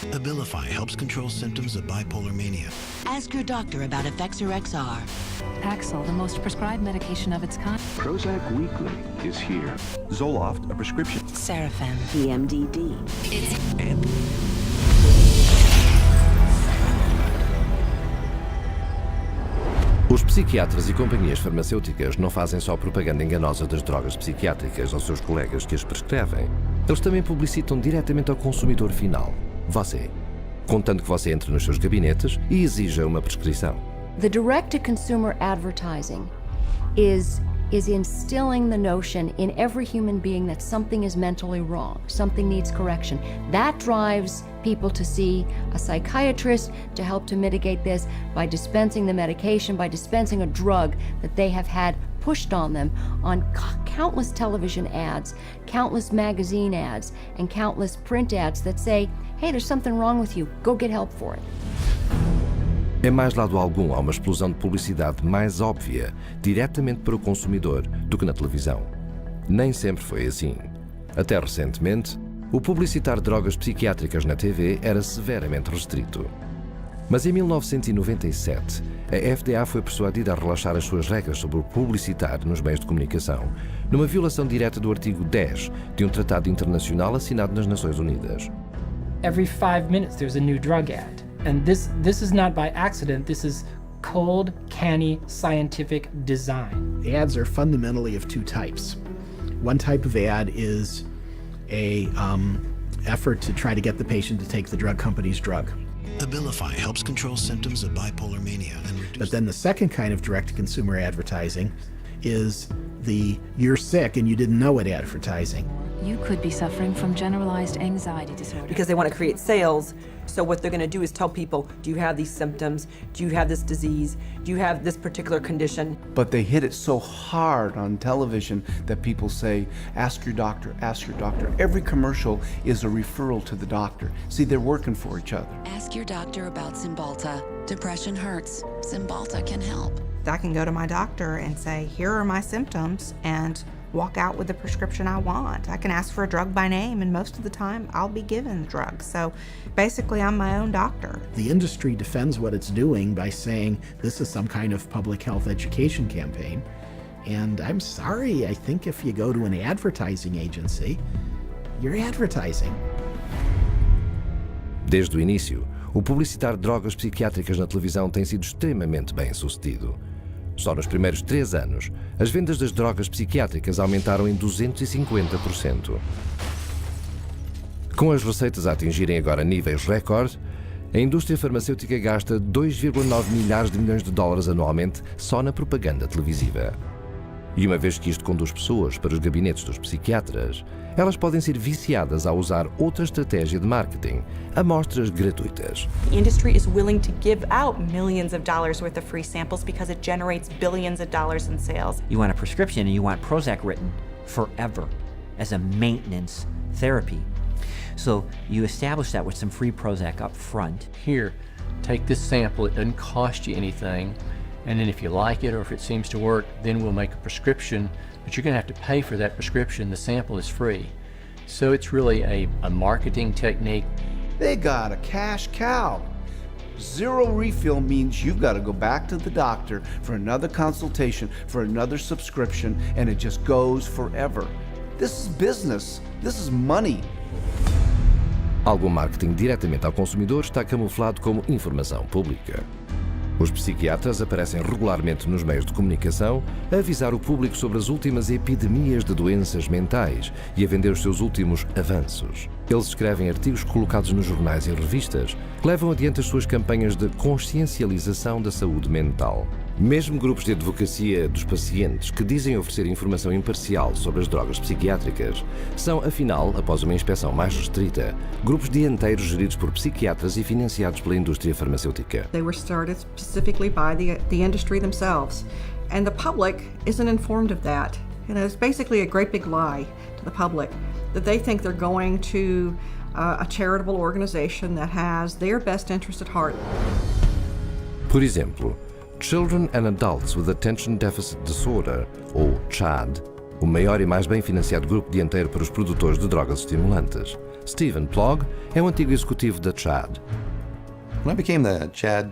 Abilify helps control symptoms of bipolar mania. Ask your doctor about Effexor XR. Paxil, the most prescribed medication of its kind. Prozac Weekly is here. Zoloft, a prescription. Seraphim. PMDD. Os psiquiatras e companhias farmacêuticas não fazem só propaganda enganosa das drogas psiquiátricas aos seus colegas que as prescrevem. Eles também publicitam diretamente ao consumidor final, você, contando que você entre nos seus gabinetes e exija uma prescrição. The direct-to-consumer advertising is instilling the notion in every human being that something is mentally wrong, something needs correction. That drives people to see a psychiatrist to help to mitigate this by dispensing the medication, by dispensing a drug that they have had pushed on them on countless television ads, countless magazine ads, and countless print ads that say, hey, there's something wrong with you, go get help for it. Em mais lado algum, há uma explosão de publicidade mais óbvia, diretamente para o consumidor, do que na televisão. Nem sempre foi assim. Até recentemente, o publicitar drogas psiquiátricas na TV era severamente restrito. Mas em 1997, a FDA foi persuadida a relaxar as suas regras sobre o publicitar nos meios de comunicação, numa violação direta do artigo 10 de um tratado internacional assinado nas Nações Unidas. Every 5 minutes there's a new drug ad. And this is not by accident, this is cold, canny, scientific design. Ads are fundamentally of two types. One type of ad is a effort to try to get the patient to take the drug company's drug. Abilify helps control symptoms of bipolar mania and reduce... But then the second kind of direct-to-consumer advertising is the you're sick and you didn't know it advertising. You could be suffering from generalized anxiety disorder. Because they want to create sales, so what they're going to do is tell people, do you have these symptoms? Do you have this disease? Do you have this particular condition? But they hit it so hard on television that people say, ask your doctor, ask your doctor. Every commercial is a referral to the doctor. See, they're working for each other. Ask your doctor about Cymbalta. Depression hurts. Cymbalta can help. I can go to my doctor and say, here are my symptoms, and walk out with the prescription I want. I can ask for a drug by name, and most of the time I'll be given the drug. So basically I'm my own doctor. The industry defends what it's doing by saying this is some kind of public health education campaign. And I'm sorry, I think if you go to an advertising agency, you're advertising. Desde o início, o publicitar drogas psiquiátricas na televisão tem sido extremamente bem sucedido. Só nos primeiros 3 anos, as vendas das drogas psiquiátricas aumentaram em 250%. Com as receitas a atingirem agora níveis recorde, a indústria farmacêutica gasta 2,9 milhares de milhões de dólares anualmente só na propaganda televisiva. E uma vez que isto conduz pessoas para os gabinetes dos psiquiatras, elas podem ser viciadas a usar outra estratégia de marketing, amostras gratuitas. The industry is willing to give out millions of dollars worth of free samples because it generates billions of dollars in sales. You want a prescription and you want Prozac written forever as a maintenance therapy. So you establish that with some free Prozac up front. Here, take this sample, it doesn't cost you anything. And then if you like it or if it seems to work, then we'll make a prescription, but you're going to have to pay for that prescription. The sample is free. So it's really a marketing technique. They got a cash cow. Zero refill means you've got to go back to the doctor for another consultation, for another subscription, and it just goes forever. This is business. This is money. Algum marketing diretamente ao consumidor está camuflado como informação pública. Os psiquiatras aparecem regularmente nos meios de comunicação a avisar o público sobre as últimas epidemias de doenças mentais e a vender os seus últimos avanços. Eles escrevem artigos colocados nos jornais e revistas que levam adiante as suas campanhas de consciencialização da saúde mental. Mesmo grupos de advocacia dos pacientes que dizem oferecer informação imparcial sobre as drogas psiquiátricas são, afinal, após uma inspeção mais restrita, grupos dianteiros geridos por psiquiatras e financiados pela indústria farmacêutica. They were started specifically by the industry themselves, and the public isn't informed of that. You know, it's basically a great big lie to the public that they think they're going to a charitable organization that has their best interest at heart. Por exemplo, Children and Adults with Attention Deficit Disorder, ou CHAD, o maior e mais bem financiado grupo dianteiro para os produtores de drogas estimulantes, Stephen Plog é um antigo executivo da Chad. When I became the Chad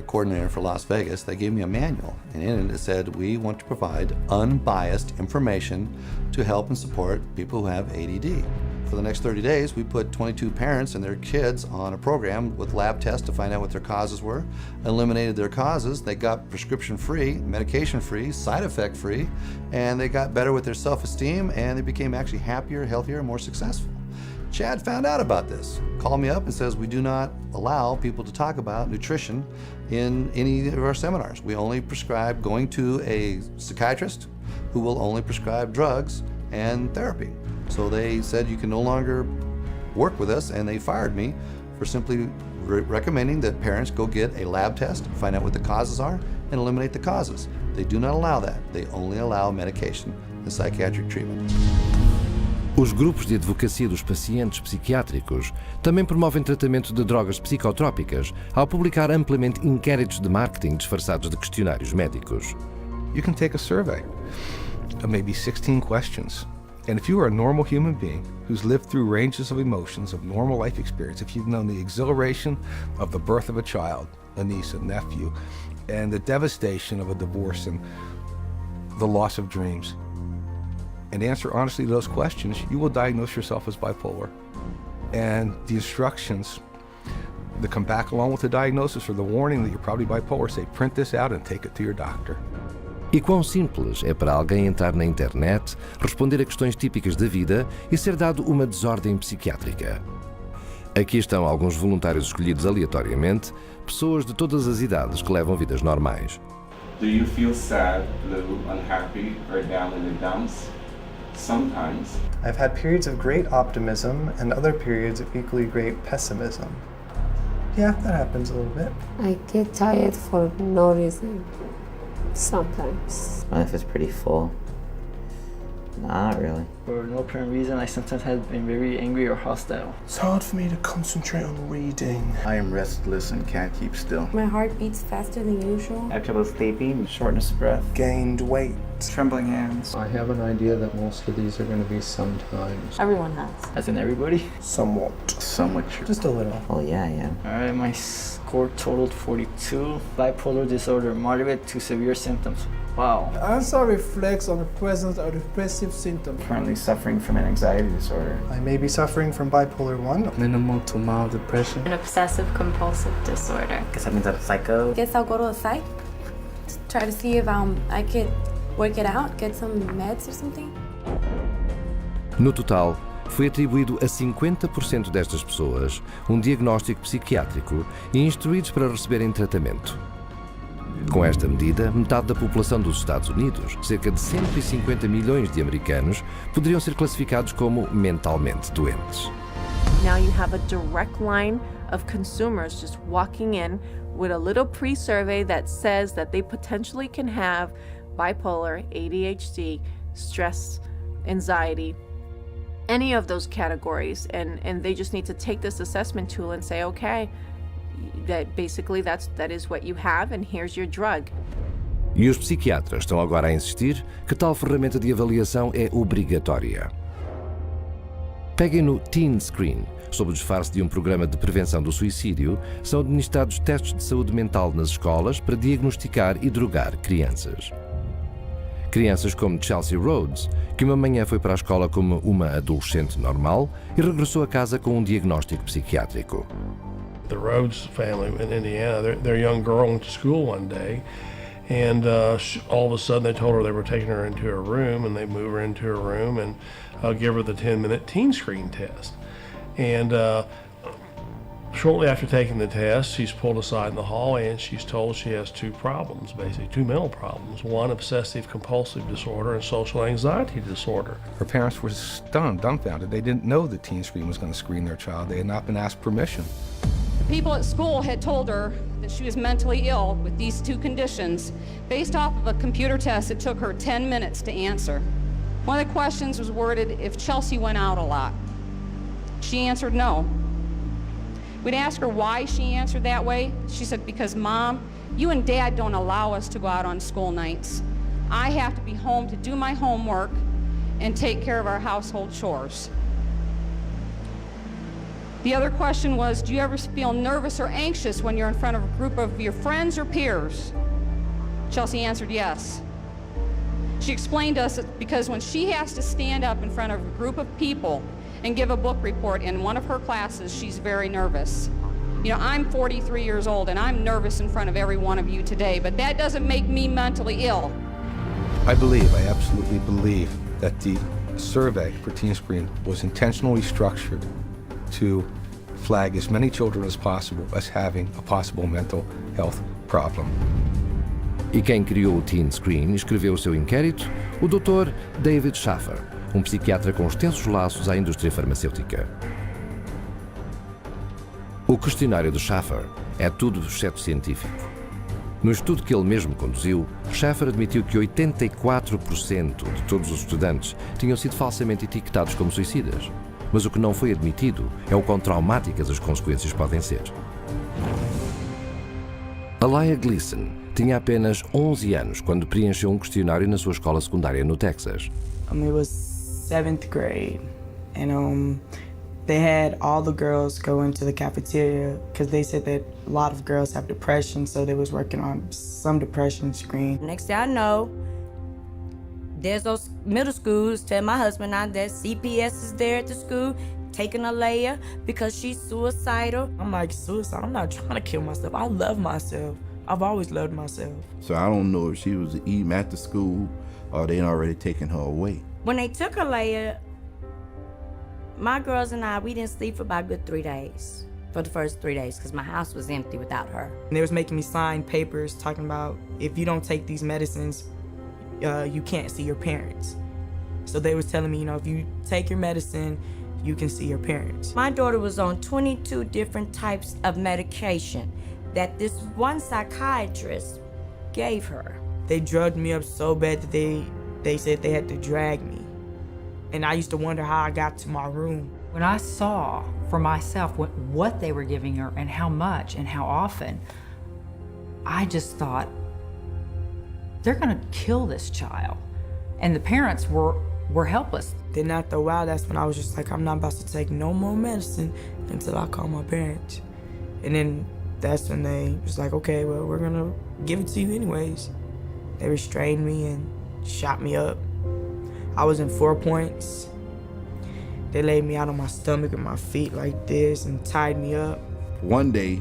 coordinator for Las Vegas, they gave me a manual, and in it said, we want to provide unbiased information to help and support people who have ADD. For the next 30 days, we put 22 parents and their kids on a program with lab tests to find out what their causes were, eliminated their causes, they got prescription-free, medication-free, side effect-free, and they got better with their self-esteem, and they became actually happier, healthier, and more successful. Chad found out about this, called me up and says, we do not allow people to talk about nutrition in any of our seminars. We only prescribe going to a psychiatrist who will only prescribe drugs and therapy. So they said you can no longer work with us, and they fired me for simply recommending that parents go get a lab test, find out what the causes are, and eliminate the causes. They do not allow that. They only allow medication and psychiatric treatment. Os grupos de advocacia dos pacientes psiquiátricos também promovem tratamento de drogas psicotrópicas ao publicar amplamente inquéritos de marketing disfarçados de questionários médicos. You can take a survey of maybe 16 questions. And if you are a normal human being who's lived through ranges of emotions of normal life experience, if you've known the exhilaration of the birth of a child, a niece, a nephew, and the devastation of a divorce and the loss of dreams, and answer honestly to those questions, you will diagnose yourself as bipolar. And the instructions that come back along with the diagnosis or the warning that you're probably bipolar say, print this out and take it to your doctor. E quão simples é para alguém entrar na internet, responder a questões típicas da vida e ser dado uma desordem psiquiátrica. Aqui estão alguns voluntários escolhidos aleatoriamente, pessoas de todas as idades que levam vidas normais. Do you feel sad, blue, unhappy, or down in the dumps? Sometimes. I've had periods of great optimism and other periods of equally great pessimism. Yeah, that happens a little bit. I get tired for no reason. Sometimes. My life is pretty full. Nah, not really. For no apparent reason, I sometimes have been very angry or hostile. It's hard for me to concentrate on reading. I am restless and can't keep still. My heart beats faster than usual. I have trouble sleeping. Shortness of breath. Gained weight. Trembling hands. I have an idea that most of these are going to be sometimes. Everyone has. As in everybody? Somewhat. Somewhat true. Just a little. Oh yeah. Alright, my score totaled 42. Bipolar disorder, moderate to severe symptoms. Wow. The answer reflects on the presence of depressive symptoms. Currently suffering from an anxiety disorder. I may be suffering from bipolar 1. Minimal to mild depression. An obsessive compulsive disorder. Guess that means I'm a psycho. Guess I'll go to a psych. Try to see if I could work it out, get some meds or something. No total, foi atribuído a 50% destas pessoas um diagnóstico psiquiátrico e instruídos para receberem tratamento. Com esta medida, metade da população dos Estados Unidos, cerca de 150 milhões de americanos, poderiam ser classificados como mentalmente doentes. Now you have a direct line of consumers just walking in with a little pre-survey that says that they potentially can have bipolar, ADHD, stress, anxiety, any of those categories, and they just need to take this assessment tool and say, okay, that basically that is what you have and here's your drug. E os psiquiatras estão agora a insistir que tal ferramenta de avaliação é obrigatória. Peguem no Teen Screen. Sob o disfarce de um programa de prevenção do suicídio, são administrados testes de saúde mental nas escolas para diagnosticar e drogar crianças. Crianças como Chelsea Rhodes, que uma manhã foi para a escola como uma adolescente normal e regressou a casa com um diagnóstico psiquiátrico. The Rhodes family in Indiana, their young girl went to school one day, and all of a sudden they told her they were taking her into her room, and they move her into her room and give her the 10-minute teen screen test. And shortly after taking the test, she's pulled aside in the hallway and she's told she has two problems, basically two mental problems. One, obsessive compulsive disorder, and social anxiety disorder. Her parents were stunned, dumbfounded. They didn't know the teen screen was going to screen their child. They had not been asked permission. People at school had told her that she was mentally ill with these two conditions based off of a computer test that took her 10 minutes to answer. One of the questions was worded if Chelsea went out a lot. She answered no. We'd ask her why she answered that way. She said, because Mom, you and Dad don't allow us to go out on school nights. I have to be home to do my homework and take care of our household chores. The other question was, do you ever feel nervous or anxious when you're in front of a group of your friends or peers? Chelsea answered yes. She explained to us that because when she has to stand up in front of a group of people and give a book report in one of her classes, she's very nervous. You know, I'm 43 years old and I'm nervous in front of every one of you today, but that doesn't make me mentally ill. I absolutely believe that the survey for Teen Screen was intentionally structured to flag as many children as possible as having a possible mental health problem. E quem criou o Teen Screen e escreveu o seu inquérito? O Dr. David Schaffer, um psiquiatra com extensos laços à indústria farmacêutica. O questionário de Schaffer é tudo exceto científico. No estudo que ele mesmo conduziu, Schaffer admitiu que 84% de todos os estudantes tinham sido falsamente etiquetados como suicidas. Mas o que não foi admitido é o quão traumáticas as consequências podem ser. Alaya Gleason tinha apenas 11 anos quando preencheu um questionário na sua escola secundária no Texas. It was 7th grade, and they had all the girls go into the cafeteria because they said that a lot of girls have depression, so they was working on some depression screen. Next thing I know, there's those middle schools tell my husband now that CPS is there at the school taking Alaya because she's suicidal. I'm like, suicide? I'm not trying to kill myself. I love myself. I've always loved myself. So I don't know if she was eating at the school or they'd already taken her away. When they took Alaya, my girls and I, we didn't sleep for about a good 3 days. For the first 3 days, because my house was empty without her. And they was making me sign papers talking about if you don't take these medicines, you can't see your parents. So they was telling me, you know, if you take your medicine, you can see your parents. My daughter was on 22 different types of medication that this one psychiatrist gave her. They drugged me up so bad that they said they had to drag me. And I used to wonder how I got to my room. When I saw for myself what they were giving her and how much and how often, I just thought, they're gonna kill this child. And the parents were helpless. Then after a while, that's when I was just like, I'm not about to take no more medicine until I call my parents. And then that's when they was like, okay, well, we're gonna give it to you anyways. They restrained me and shot me up. I was in 4 points. They laid me out on my stomach and my feet like this and tied me up. One day,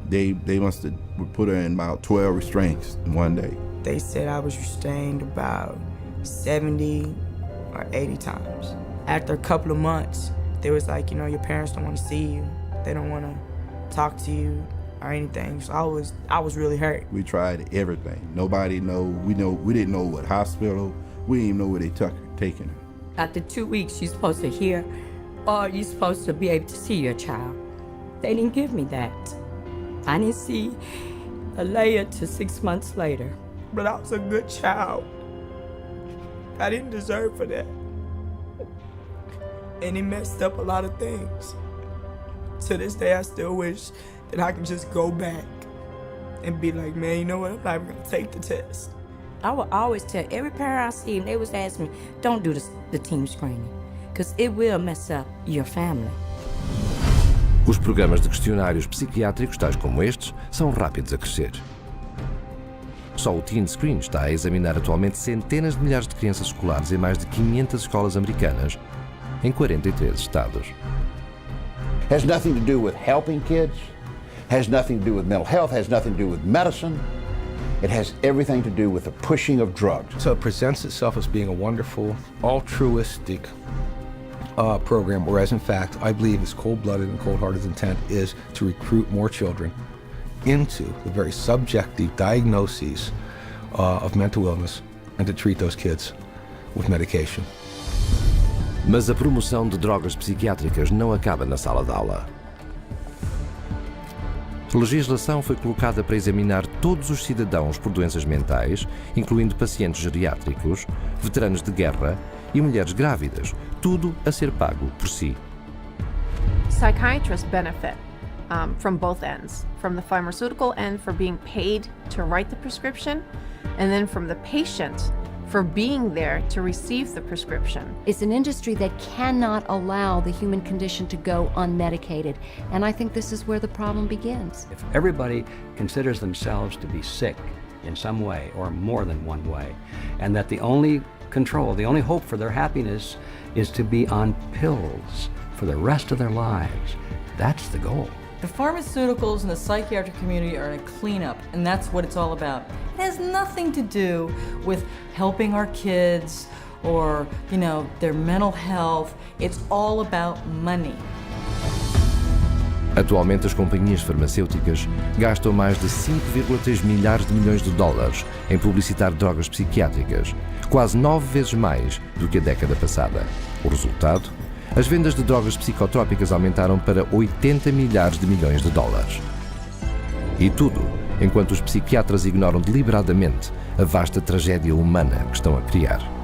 they must have put her in about 12 restraints in one day. They said I was restrained about 70 or 80 times. After a couple of months, they was like, you know, your parents don't want to see you. They don't want to talk to you or anything. So I was really hurt. We tried everything. Nobody know. We didn't know what hospital. We didn't even know where they taking her. After 2 weeks, you're supposed to hear, or you're supposed to be able to see your child. They didn't give me that. I didn't see Alaya till 6 months later. But I was a good child. I didn't deserve for that. And it messed up a lot of things. To this day, I still wish that I could just go back and be like, man, you know what, I'm not even gonna take the test. I would always tell every parent I see, and they was asking me, don't do the team screening, because it will mess up your family. Os programas de questionários psiquiátricos, tais como estes, são rápidos a crescer. Só o Teen Screen está a examinar atualmente centenas de milhares de crianças escolares em mais de 500 escolas americanas, em 43 estados. Has nothing to do with helping kids, has nothing to do with mental health, has nothing to do with medicine. It has everything to do with the pushing of drugs. So it presents itself as being a wonderful, altruistic program, whereas in fact, I believe its cold-blooded and cold-hearted intent is to recruit more children into the very subjective diagnoses of mental illness and to treat those kids with medication. Mas a promoção de drogas psiquiátricas não acaba na sala de aula. A legislação foi colocada para examinar todos os cidadãos por doenças mentais, incluindo pacientes geriátricos, veteranos de guerra e mulheres grávidas, tudo a ser pago por si. Psychiatrists benefit from both ends, from the pharmaceutical end for being paid to write the prescription, and then from the patient for being there to receive the prescription. It's an industry that cannot allow the human condition to go unmedicated, and I think this is where the problem begins. If everybody considers themselves to be sick in some way or more than one way, and that the only control, the only hope for their happiness is to be on pills for the rest of their lives, that's the goal. The pharmaceuticals and the psychiatric community are in a cleanup, and that's what it's all about. It has nothing to do with helping our kids or, their mental health. It's all about money. Atualmente, as companhias farmacêuticas gastam mais de 5,3 milhares de milhões de dólares em publicitar drogas psiquiátricas, quase 9 vezes mais do que a década passada. O resultado? As vendas de drogas psicotrópicas aumentaram para 80 milhares de milhões de dólares. E tudo enquanto os psiquiatras ignoram deliberadamente a vasta tragédia humana que estão a criar.